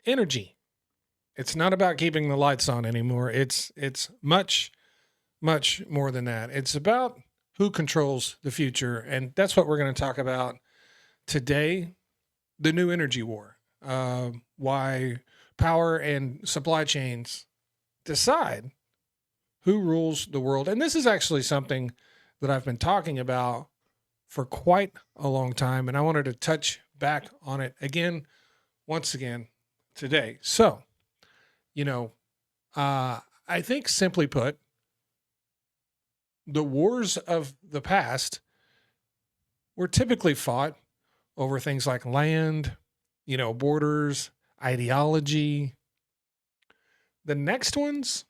energy. It's not about keeping the lights on anymore. It's much much more than that. It's about who controls the future, and that's what we're going to talk about today. The new energy war. Why power and supply chains decide who rules the world. And this is actually something that I've been talking about for quite a long time, and I wanted to touch back on it again, once again today. So, you know, I think simply put, the wars of the past were typically fought over things like land, borders, ideology. The next ones,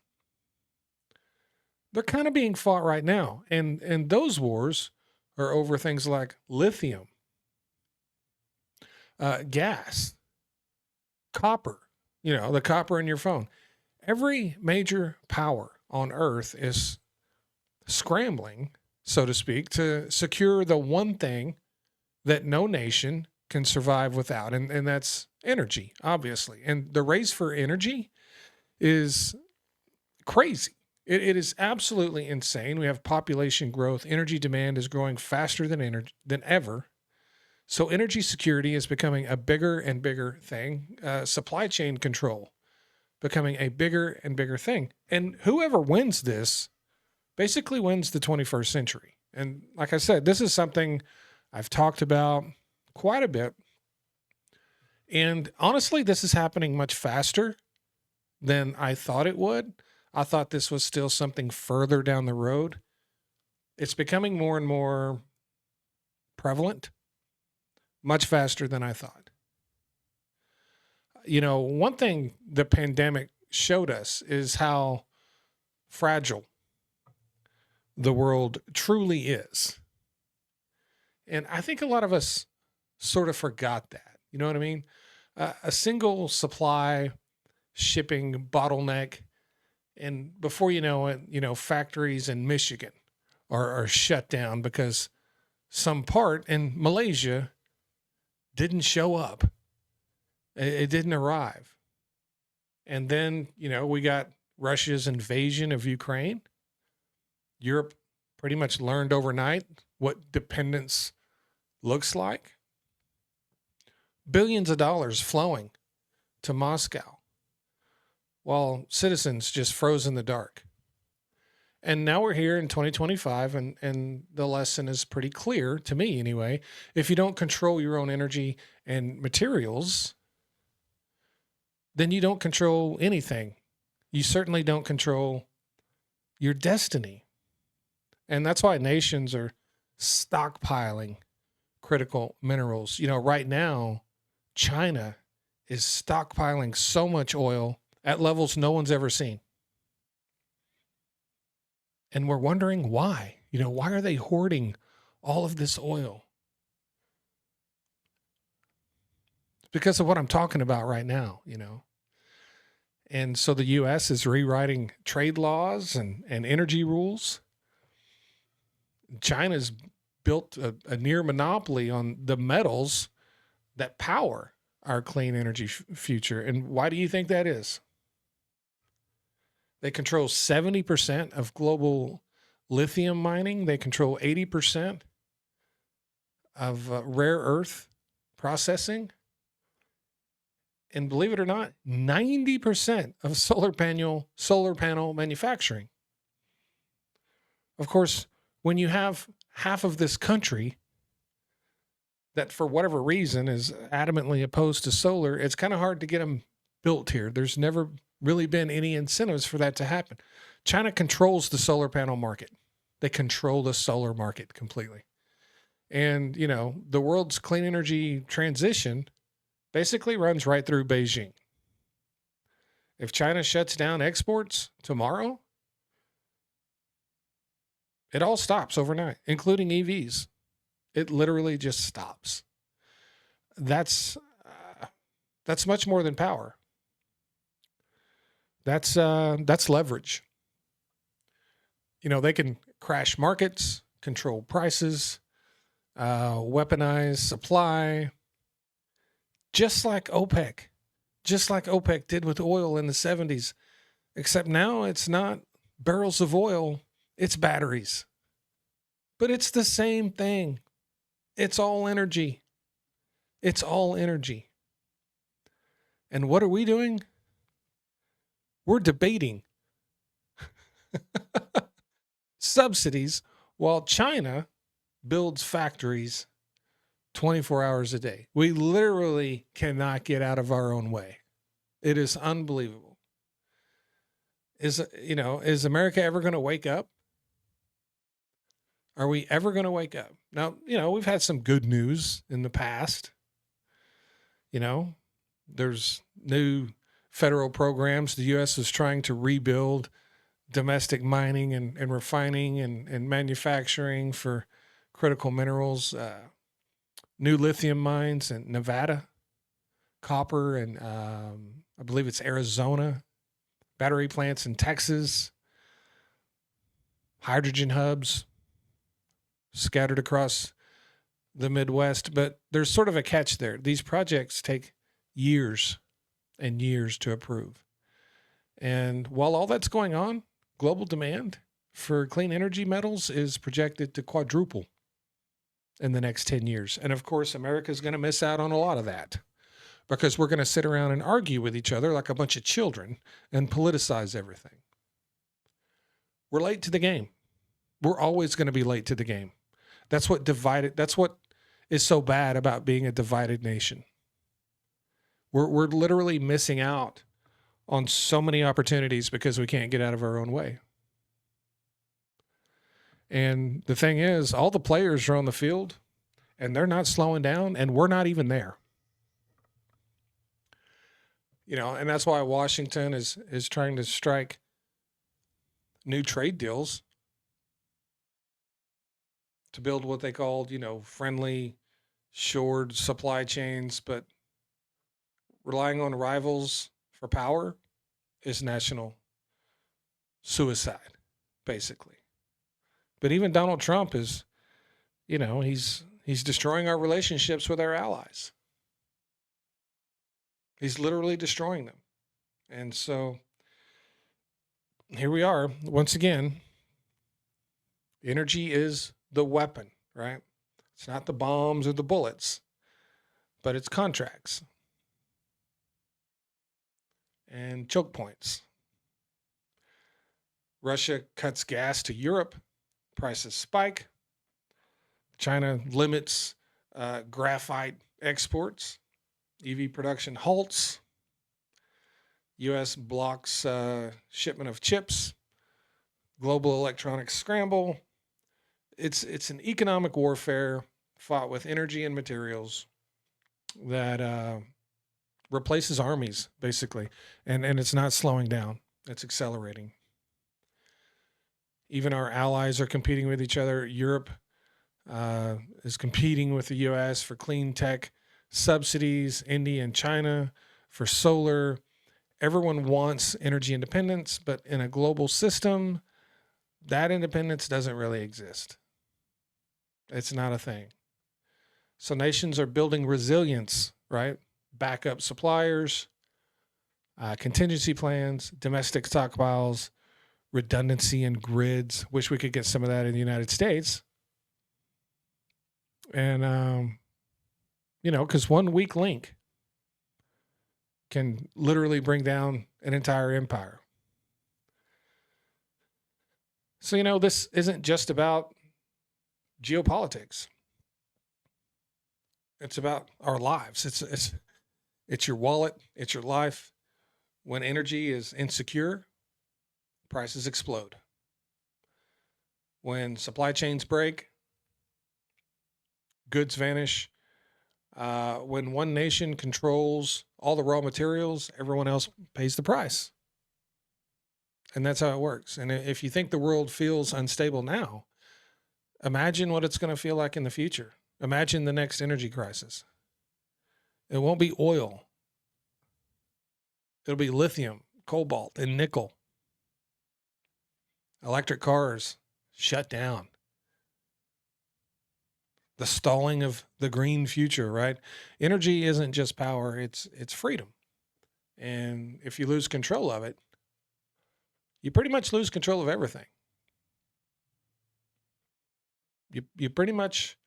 they're kind of being fought right now. And those wars are over things like lithium, gas, copper, the copper in your phone. Every major power on earth is scrambling, so to speak, to secure the one thing that no nation can survive without, and that's energy, obviously. And the race for energy is crazy. It is absolutely insane. We have population growth. Energy demand is growing faster than ever. So energy security is becoming a bigger and bigger thing. Supply chain control becoming a bigger and bigger thing. And whoever wins this basically wins the 21st century. And like I said, this is something I've talked about quite a bit. And honestly, this is happening much faster than I thought it would. I thought this was still something further down the road. It's becoming more and more prevalent, much faster than I thought. One thing the pandemic showed us is how fragile the world truly is. And I think a lot of us sort of forgot that. You know what I mean? A single supply shipping bottleneck, and before you know it, factories in Michigan are shut down because some part in Malaysia didn't show up. It didn't arrive. And then, we got Russia's invasion of Ukraine. Europe pretty much learned overnight what dependence looks like. Billions of dollars flowing to Moscow while citizens just froze in the dark. And now we're here in 2025, and the lesson is pretty clear to me anyway. If you don't control your own energy and materials, then you don't control anything. You certainly don't control your destiny. And that's why nations are stockpiling critical minerals. Right now, China is stockpiling so much oil at levels no one's ever seen. And we're wondering why. Why are they hoarding all of this oil? It's because of what I'm talking about right now, And so the U.S. is rewriting trade laws and energy rules. China's built a near monopoly on the metals that power our clean energy future. And why do you think that is? They control 70% of global lithium mining. They control 80% of rare earth processing. And believe it or not, 90% of solar panel manufacturing. Of course, when you have half of this country that for whatever reason is adamantly opposed to solar, it's kind of hard to get them built here. There's never really been any incentives for that to happen. China controls the solar panel market. They control the solar market completely. And, the world's clean energy transition basically runs right through Beijing. If China shuts down exports tomorrow, it all stops overnight, including EVs. It literally just stops. That's much more than power. That's leverage. They can crash markets, control prices, weaponize supply, just like OPEC, just like OPEC did with oil in the 70s, except now it's not barrels of oil, it's batteries. But it's the same thing. It's all energy. It's all energy. And what are we doing? We're debating subsidies while China builds factories 24 hours a day. We literally cannot get out of our own way. It is unbelievable. Is America ever going to wake up? Are we ever going to wake up? Now, we've had some good news in the past. There's new federal programs. The U.S. is trying to rebuild domestic mining and refining and manufacturing for critical minerals, new lithium mines in Nevada, copper, and I believe it's Arizona, battery plants in Texas, hydrogen hubs scattered across the Midwest. But there's sort of a catch there. These projects take years and years to approve. And while all that's going on, global demand for clean energy metals is projected to quadruple in the next 10 years. And of course, America's going to miss out on a lot of that because we're going to sit around and argue with each other like a bunch of children and politicize everything. We're late to the game. We're always going to be late to the game. That's what is so bad about being a divided nation. We're literally missing out on so many opportunities because we can't get out of our own way. And the thing is, all the players are on the field and they're not slowing down, and we're not even there. And that's why Washington is trying to strike new trade deals to build what they called, friendly, shored supply chains, but relying on rivals for power is national suicide, basically. But even Donald Trump is, he's destroying our relationships with our allies. He's literally destroying them. And so here we are. Once again, energy is the weapon, right? It's not the bombs or the bullets, but it's contracts and choke points. Russia cuts gas to Europe, prices spike. China limits graphite exports. EV production halts. U.S. blocks shipment of chips. Global electronics scramble. It's an economic warfare fought with energy and materials that replaces armies, basically. And it's not slowing down. It's accelerating. Even our allies are competing with each other. Europe is competing with the U.S. for clean tech subsidies, India and China for solar. Everyone wants energy independence, but in a global system, that independence doesn't really exist. It's not a thing. So nations are building resilience, right? Backup suppliers, contingency plans, domestic stockpiles, redundancy in grids. Wish we could get some of that in the United States. And, because one weak link can literally bring down an entire empire. So, this isn't just about geopolitics. It's about our lives. It's your wallet. It's your life. When energy is insecure, prices explode. When supply chains break, goods vanish. When one nation controls all the raw materials, everyone else pays the price. And that's how it works. And if you think the world feels unstable now, imagine what it's going to feel like in the future. Imagine the next energy crisis. It won't be oil. It'll be lithium, cobalt, and nickel. Electric cars shut down. The stalling of the green future, right? Energy isn't just power, it's freedom. And if you lose control of it, you pretty much lose control of everything. You pretty much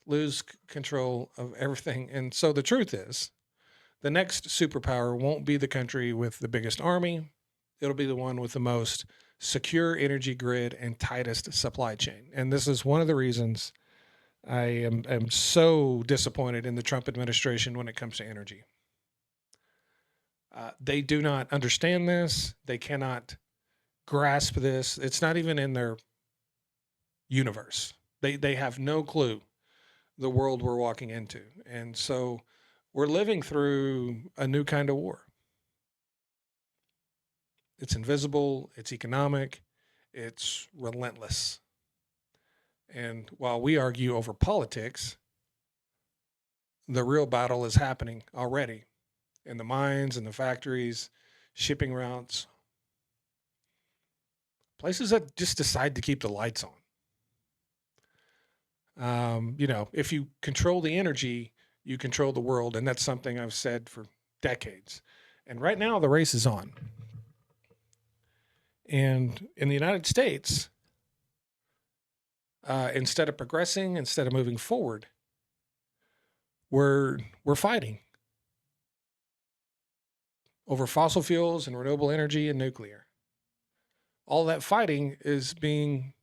lose control of everything. And so the truth is, the next superpower won't be the country with the biggest army. It'll be the one with the most secure energy grid and tightest supply chain. And this is one of the reasons I am so disappointed in the Trump administration when it comes to energy. They do not understand this. They cannot grasp this. It's not even in their universe. They have no clue the world we're walking into. And so we're living through a new kind of war. It's invisible, it's economic, it's relentless. And while we argue over politics, the real battle is happening already in the mines and the factories, shipping routes, places that just decide to keep the lights on. If you control the energy, you control the world. And that's something I've said for decades. And right now, the race is on. And in the United States, instead of progressing, instead of moving forward, we're fighting over fossil fuels and renewable energy and nuclear. All that fighting is being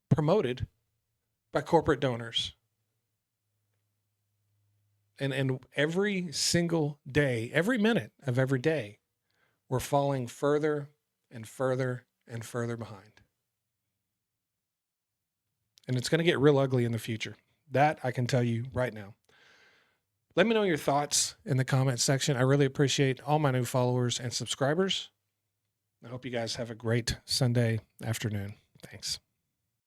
promoted by corporate donors. And every single day, every minute of every day, we're falling further and further and further behind. And it's going to get real ugly in the future. That I can tell you right now. Let me know your thoughts in the comments section. I really appreciate all my new followers and subscribers. I hope you guys have a great Sunday afternoon. Thanks.